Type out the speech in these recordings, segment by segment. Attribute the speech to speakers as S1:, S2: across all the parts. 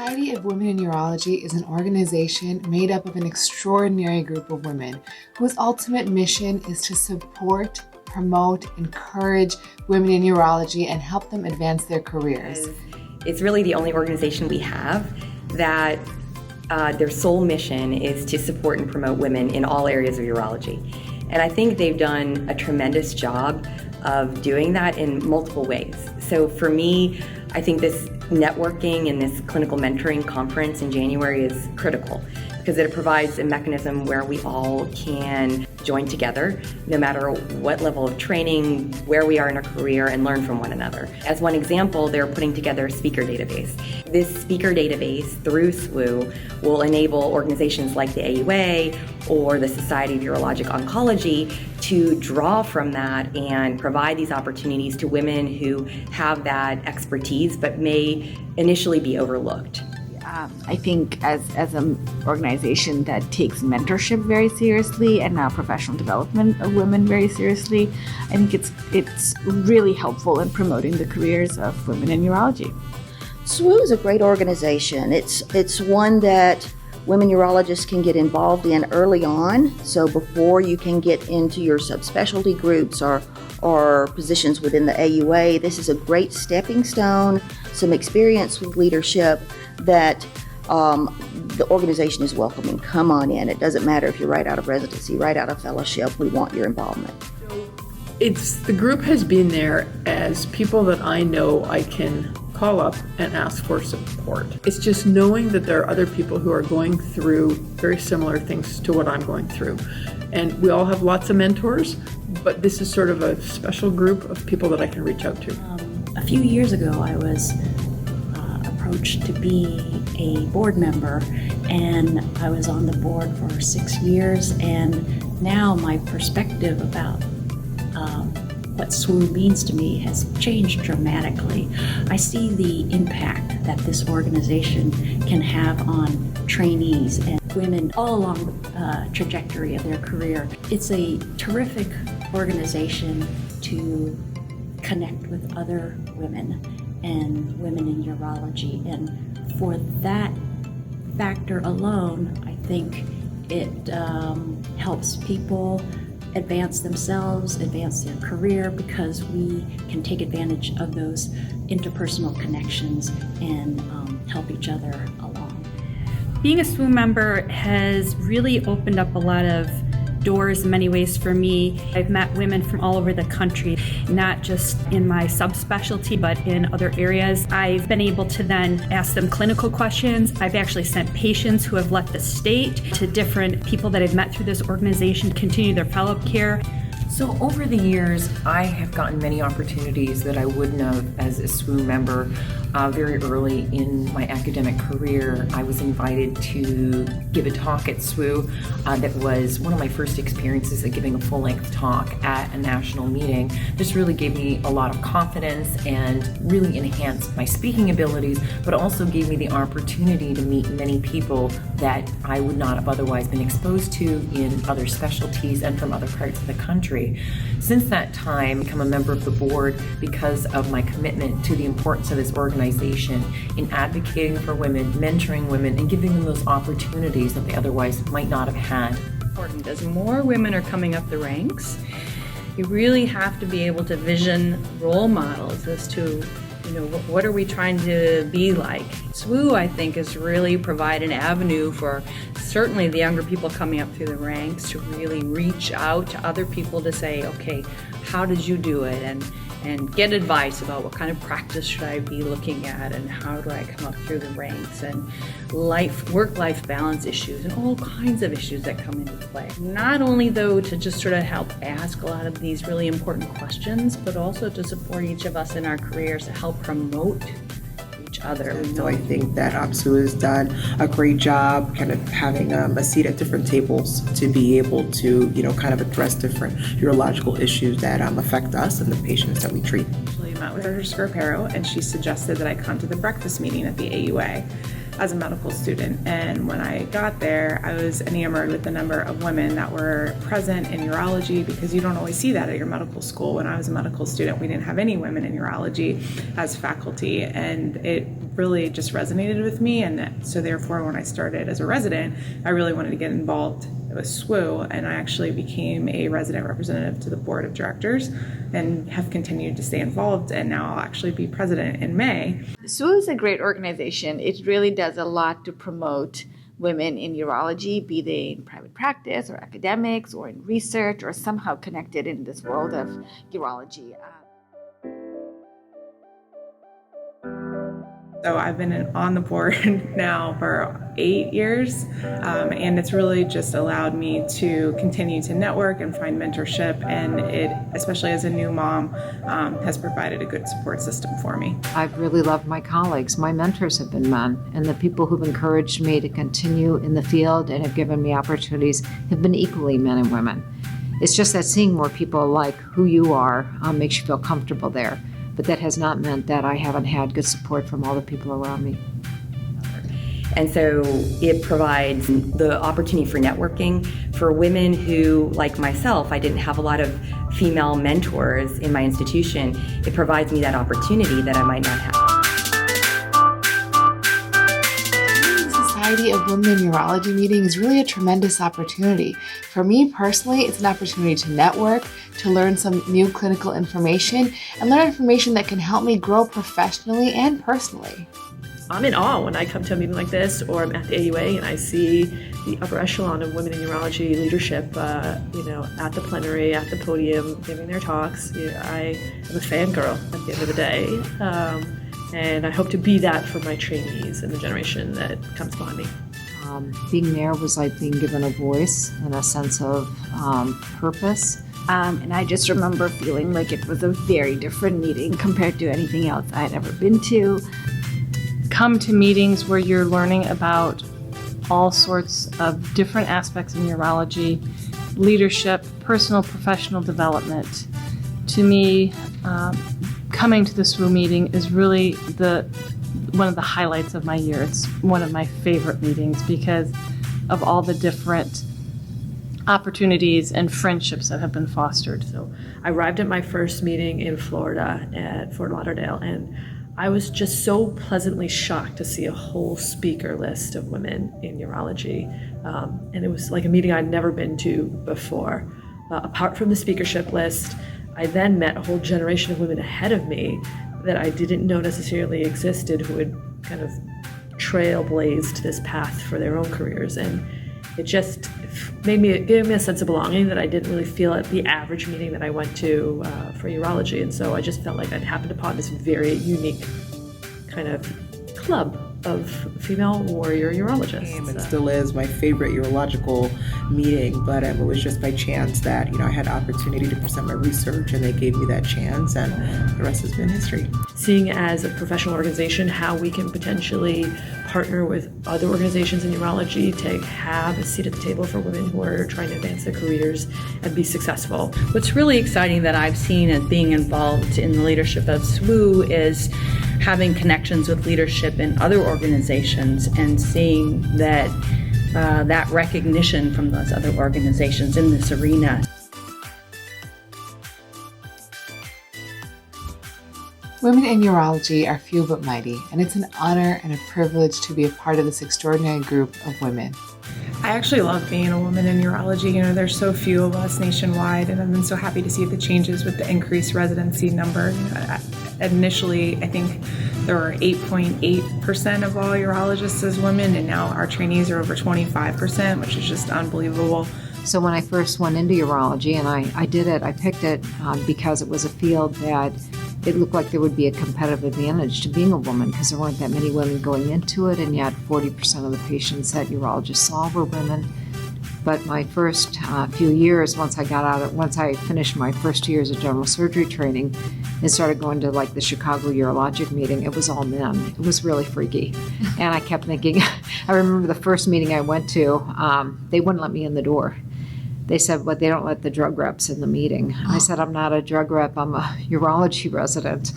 S1: Society of Women in Urology is an organization made up of an extraordinary group of women whose ultimate mission is to support, promote, encourage women in urology and help them advance their careers.
S2: It's really the only organization we have that their sole mission is to support and promote women in all areas of urology. And I think they've done a tremendous job of doing that in multiple ways. So for me, I think this networking and this clinical mentoring conference in January is critical because it provides a mechanism where we all can join together, no matter what level of training, where we are in our career, and learn from one another. As one example, they're putting together a speaker database. This speaker database through SWIU will enable organizations like the AUA or the Society of Urologic Oncology to draw from that and provide these opportunities to women who have that expertise but may initially be overlooked.
S3: I think as an organization that takes mentorship very seriously and now professional development of women very seriously, I think it's really helpful in promoting the careers of women in urology.
S4: SWIU is a great organization. It's one that women urologists can get involved in early on, so before you can get into your subspecialty groups or positions within the AUA. This is a great stepping stone, some experience with leadership that the organization is welcoming. Come on in. It doesn't matter if you're right out of residency, right out of fellowship. We want your involvement.
S5: The group has been there as people that I know I can call up and ask for support. It's just knowing that there are other people who are going through very similar things to what I'm going through. And we all have lots of mentors, but this is sort of a special group of people that I can reach out to.
S6: A few years ago, I was approached to be a board member, and I was on the board for 6 years, and now my perspective about what SWIU means to me has changed dramatically. I see the impact that this organization can have on trainees and women all along the trajectory of their career. It's a terrific organization to connect with other women and women in urology, and for that factor alone, I think it helps people advance themselves, advance their career, because we can take advantage of those interpersonal connections and help each other along.
S7: Being a SWIU member has really opened up a lot of doors in many ways for me. I've met women from all over the country, not just in my subspecialty, but in other areas. I've been able to then ask them clinical questions. I've actually sent patients who have left the state to different people that I've met through this organization to continue their follow-up care.
S8: So over the years, I have gotten many opportunities that I wouldn't have as a SWIU member. Very early in my academic career, I was invited to give a talk at SWIU that was one of my first experiences of giving a full-length talk at a national meeting. This really gave me a lot of confidence and really enhanced my speaking abilities, but also gave me the opportunity to meet many people that I would not have otherwise been exposed to in other specialties and from other parts of the country. Since that time, I've become a member of the board because of my commitment to the importance of this organization in advocating for women, mentoring women, and giving them those opportunities that they otherwise might not have had.
S9: Important. As more women are coming up the ranks, you really have to be able to vision role models as to, what are we trying to be like. SWIU, I think, has really provided an avenue for certainly the younger people coming up through the ranks to really reach out to other people to say, okay, how did you do it? And get advice about what kind of practice should I be looking at, and how do I come up through the ranks, and work-life balance issues, and all kinds of issues that come into play. Not only, though, to just sort of help ask a lot of these really important questions, but also to support each of us in our careers to help promote each other.
S10: So I think that SWIU has done a great job kind of having a seat at different tables to be able to, kind of address different urological issues that affect us and the patients that we treat.
S11: I met with Dr. Scarpero, and she suggested that I come to the breakfast meeting at the AUA. as a medical student. And when I got there, I was enamored with the number of women that were present in urology, because you don't always see that at your medical school. When I was a medical student, we didn't have any women in urology as faculty, and it really just resonated with me. And so therefore, when I started as a resident, I really wanted to get involved with SWIU, and I actually became a resident representative to the board of directors and have continued to stay involved, and now I'll actually be president in May.
S3: SWIU is a great organization. It really does a lot to promote women in urology, be they in private practice or academics or in research or somehow connected in this world of urology.
S11: So I've been on the board now for 8 years, and it's really just allowed me to continue to network and find mentorship, and it, especially as a new mom, has provided a good support system for me.
S12: I've really loved my colleagues. My mentors have been men, and the people who've encouraged me to continue in the field and have given me opportunities have been equally men and women. It's just that seeing more people like who you are makes you feel comfortable there. But that has not meant that I haven't had good support from all the people around me.
S2: And so it provides the opportunity for networking for women who, like myself, I didn't have a lot of female mentors in my institution. It provides me that opportunity that I might not have.
S1: Society of Women in Urology meeting is really a tremendous opportunity. For me personally, it's an opportunity to network, to learn some new clinical information, and learn information that can help me grow professionally and personally.
S13: I'm in awe when I come to a meeting like this, or I'm at the AUA and I see the upper echelon of women in urology leadership, at the plenary, at the podium, giving their talks. I am a fangirl at the end of the day. And I hope to be that for my trainees and the generation that comes behind me.
S12: Being there was like being given a voice and a sense of purpose.
S3: And I just remember feeling like it was a very different meeting compared to anything else I had ever been to.
S14: Come to meetings where you're learning about all sorts of different aspects in urology, leadership, personal, professional development. To me, coming to the SWIU meeting is really one of the highlights of my year. It's one of my favorite meetings because of all the different opportunities and friendships that have been fostered.
S13: So I arrived at my first meeting in Florida at Fort Lauderdale, and I was just so pleasantly shocked to see a whole speaker list of women in urology. And it was like a meeting I'd never been to before. Apart from the speakership list, I then met a whole generation of women ahead of me that I didn't know necessarily existed, who had kind of trailblazed this path for their own careers. And it just gave me a sense of belonging that I didn't really feel at the average meeting that I went to for urology. And so I just felt like I'd happened upon this very unique kind of club of female warrior urologists.
S10: It still is my favorite urological meeting, but it was just by chance that I had opportunity to present my research, and they gave me that chance, and the rest has been history.
S13: Seeing as a professional organization how we can potentially partner with other organizations in urology to have a seat at the table for women who are trying to advance their careers and be successful.
S9: What's really exciting that I've seen as being involved in the leadership of SWIU is having connections with leadership in other organizations and seeing that that recognition from those other organizations in this arena.
S1: Women in urology are few but mighty, and it's an honor and a privilege to be a part of this extraordinary group of women.
S11: I actually love being a woman in urology. There's so few of us nationwide, and I've been so happy to see the changes with the increased residency number. Initially, I think there were 8.8% of all urologists as women, and now our trainees are over 25%, which is just unbelievable.
S12: So when I first went into urology, and I picked it because it was a field that it looked like there would be a competitive advantage to being a woman because there weren't that many women going into it, and yet 40% of the patients that urologists saw were women. But my first few years, once I finished my first years of general surgery training and started going to like the Chicago Urologic meeting, it was all men. It was really freaky. And I kept thinking, I remember the first meeting I went to, they wouldn't let me in the door. they said, well, they don't let the drug reps in the meeting. I said, I'm not a drug rep, I'm a urology resident.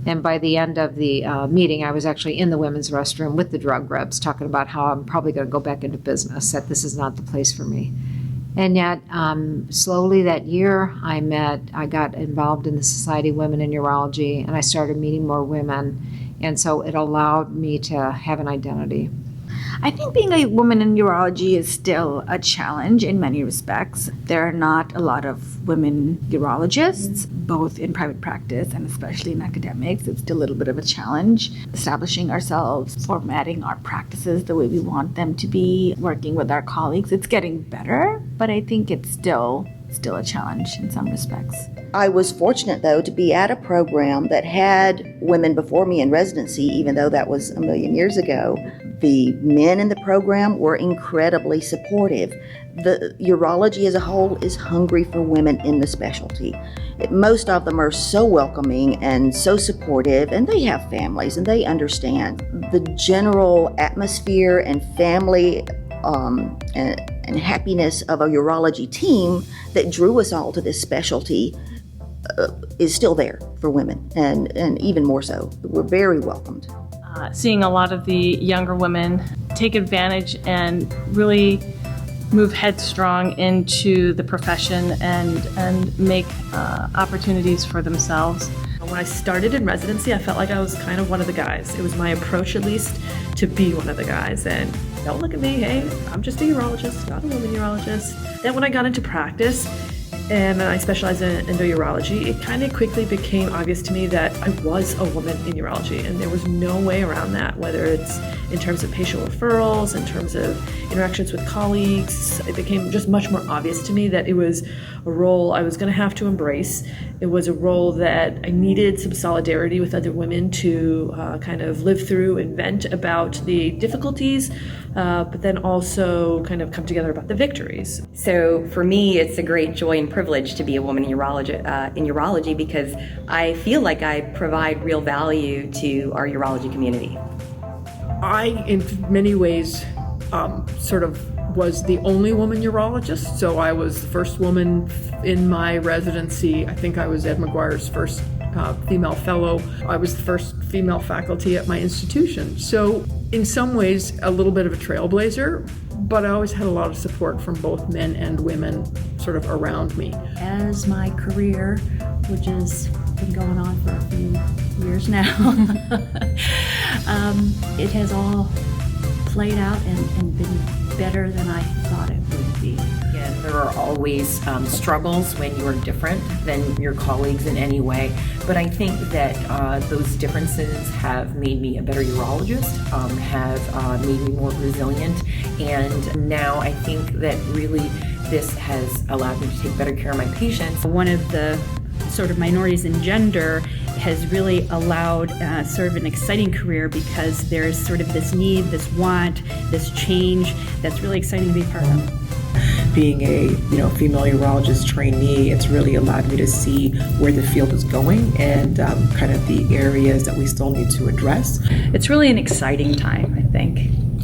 S12: And by the end of the meeting, I was actually in the women's restroom with the drug reps talking about how I'm probably going to go back into business, that this is not the place for me. And yet, slowly that year, I got involved in the Society of Women in Urology, and I started meeting more women. And so it allowed me to have an identity.
S3: I think being a woman in urology is still a challenge in many respects. There are not a lot of women urologists, both in private practice and especially in academics. It's still a little bit of a challenge. Establishing ourselves, formatting our practices the way we want them to be, working with our colleagues. It's getting better, but I think it's still a challenge in some respects.
S4: I was fortunate, though, to be at a program that had women before me in residency, even though that was a million years ago. The men in the program were incredibly supportive. The urology as a whole is hungry for women in the specialty. Most of them are so welcoming and so supportive, and they have families and they understand. The general atmosphere and family and happiness of a urology team that drew us all to this specialty is still there for women, and even more so. We're very welcomed.
S14: Seeing a lot of the younger women take advantage and really move headstrong into the profession and make opportunities for themselves.
S13: When I started in residency, I felt like I was kind of one of the guys. It was my approach, at least, to be one of the guys. And don't look at me, hey, I'm just a urologist, not a woman urologist. Then when I got into practice, and I specialized in endourology, it kind of quickly became obvious to me that I was a woman in urology, and there was no way around that, whether it's in terms of patient referrals, in terms of interactions with colleagues. It became just much more obvious to me that it was a role I was going to have to embrace. It was a role that I needed some solidarity with other women to kind of live through and vent about the difficulties, but then also kind of come together about the victories.
S2: So for me, it's a great joy and privilege to be a woman in urology because I feel like I provide real value to our urology community.
S5: I, in many ways, sort of was the only woman urologist, so I was the first woman in my residency. I think I was Ed McGuire's first female fellow. I was the first female faculty at my institution. So in some ways, a little bit of a trailblazer, but I always had a lot of support from both men and women sort of around me.
S6: As my career, which has been going on for a few years now, it has all played out and been better than I thought it would be.
S8: Again, there are always struggles when you are different than your colleagues in any way, but I think that those differences have made me a better urologist, have made me more resilient, and now I think that really this has allowed me to take better care of my patients.
S7: One of the sort of minorities in gender has really allowed sort of an exciting career because there's sort of this need, this want, this change that's really exciting to be part of.
S10: Being a female urologist trainee, it's really allowed me to see where the field is going and kind of the areas that we still need to address.
S9: It's really an exciting time, I think.